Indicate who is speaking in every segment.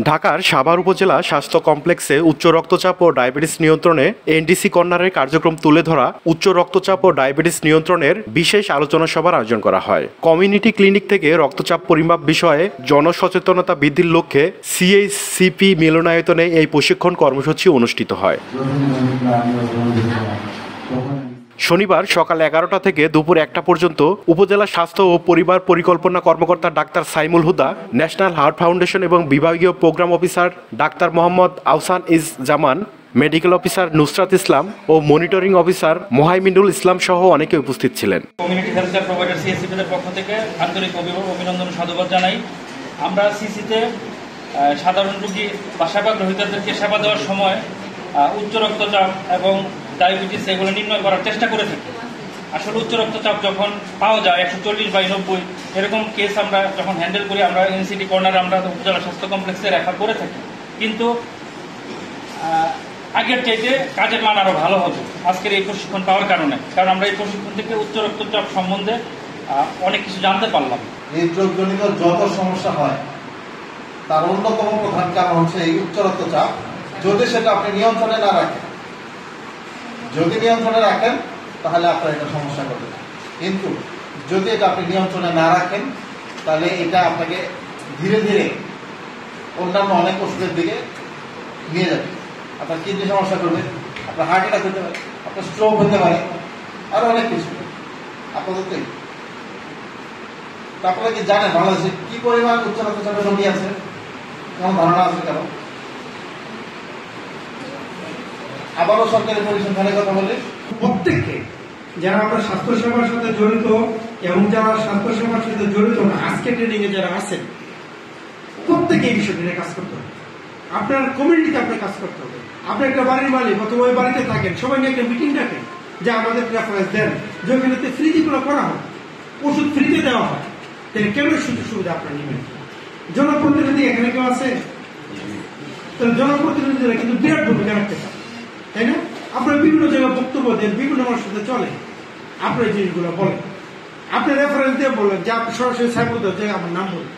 Speaker 1: ঢাকার সাভার উপজেলা স্বাস্থ্য কমপ্লেক্সে উচ্চ রক্তচাপ ও ডায়াবেটিস নিয়ন্ত্রণে এনডিসি কর্নারের কার্যক্রম তুলে ধরা উচ্চ রক্তচাপ ও ডায়াবেটিস নিয়ন্ত্রণের বিশেষ আলোচনা সভার আয়োজন করা হয়। কমিউনিটি ক্লিনিক থেকে রক্তচাপ পরিমাপ বিষয়ে জনসচেতনতা বৃদ্ধির লক্ষ্যে সিএইচসিপি মিলনায়তনে এই প্রশিক্ষণ কর্মসূচি অনুষ্ঠিত হয়। শনিবার সকাল 11টা থেকে দুপুর 1টা পর্যন্ত উপজেলা স্বাস্থ্য ও পরিবার পরিকল্পনা কর্মকর্তা doctor Saimul Huda, national heart foundation এবং বিভাগীয় programme officer doctor Mohammad Ahsan ইস জামান, মেডিকেল অফিসার নুসরাত ইসলাম ও মনিটরিং অফিসার মোহাইমিনুল ইসলাম সহ অনেকে উপস্থিত ছিলেন।
Speaker 2: কমিউনিটি হেলথ কেয়ার প্রোভাইডার সিএসসিপিদের পক্ষ থেকে আন্তরিক অভিনন্দন সাধুবাদ জানাই। আমরা সিসিতে সাধারণ রোগী বা সেবা গ্রহীতাদেরকে সেবা দেওয়ার সময় উচ্চ রক্তচাপ এবং ডায়াবেটিস এগুলো নির্ণয় করার চেষ্টা করে থাকি। আসলে উচ্চ রক্তচাপ যখন পাওয়া যায় 140/90 এরকম কেস আমরা যখন হ্যান্ডেল করি, আমরা এনসিটি কর্নারে আমরা উপজেলা স্বাস্থ্য কমপ্লেক্সে রেফার করে থাকি। কিন্তু আগের চাইতে কাজের মান আরও ভালো হবে আজকের এই প্রশিক্ষণ পাওয়ার কারণে, কারণ আমরা এই প্রশিক্ষণ থেকে উচ্চ রক্তচাপ সম্বন্ধে অনেক কিছু জানতে পারলাম।
Speaker 3: হৃদরোগজনিত যত সমস্যা হয় তার অন্যতম প্রধান কারণ হচ্ছে এই উচ্চ রক্তচাপ। যদি সেটা আপনি নিয়ন্ত্রণে না রাখেন, তাহলে আপনার এটা সমস্যা করবে। কিন্তু যদি এটা আপনি নিয়ন্ত্রণে না রাখেন, তাহলে এটা আপনাকে ধীরে ধীরে অন্যান্য অনেক ওষুধের দিকে নিয়ে যাবে। আপনার কিডনি সমস্যা করবে, আপনার হার্ট অ্যাটাক হতে পারে, আপনার স্ট্রোক হতে পারে, আরো অনেক কিছু। আপাততই আপনারা কি জানেন বাংলাদেশে কি পরিমাণ উচ্চ রক্তচাপের রোগী আছে? কোন ধারণা আছে কেন? আবারও সরকারি পরিসংখ্যানের কথা বলি,
Speaker 4: প্রত্যেককে যারা আমরা স্বাস্থ্যসেবার সাথে জড়িত এবং যারা স্বাস্থ্যসেবার সাথে জড়িত না, আজকে ট্রেনিং এ যারা আছেন, প্রত্যেকে এই বিষয়টি নিয়ে কাজ করতে হবে। আপনার কমিউনিটিতে আপনার কাজ করতে হবে। আপনি একটা বাড়ির মালিক অথবা ওই বাড়িতে থাকেন, সবাই নিয়ে একটা মিটিং ডাকেন যে আমাদের রেফারেন্স দেন, যেখানে ফ্রি যেগুলো করা হয়, ওষুধ ফ্রিতে দেওয়া হয়, তাহলে কেন সুযোগ সুবিধা আপনার নেবেন? জনপ্রতিনিধি এখানে কেউ আছে? তাহলে জনপ্রতিনিধিরা কিন্তু বিরাট ভূমিকা রাখতে পারে, তাই না? আপনার বিভিন্ন জায়গায় বক্তব্য দেন, বিভিন্ন মানুষের সাথে চলে, আপনার জিনিসগুলো বলেন, আপনি রেফারেন্স দিয়ে বললেন যে আপনি সরাসরি সাইবুল যে আমার নাম বলেন,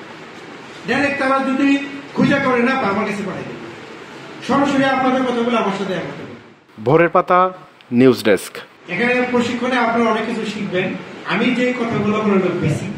Speaker 4: ডাইরেক্ট তারা যদি খুঁজে করে না আমার কাছে পাঠাই দেবেন, সরাসরি আপনাদের কথা বলে আমার সাথে দেখা করবেন।
Speaker 1: ভোরের পাতা নিউজ ডেস্ক।
Speaker 4: এখানে প্রশিক্ষণে আপনারা অনেক কিছু শিখবেন। আমি যে কথাগুলো বললাম বেসিক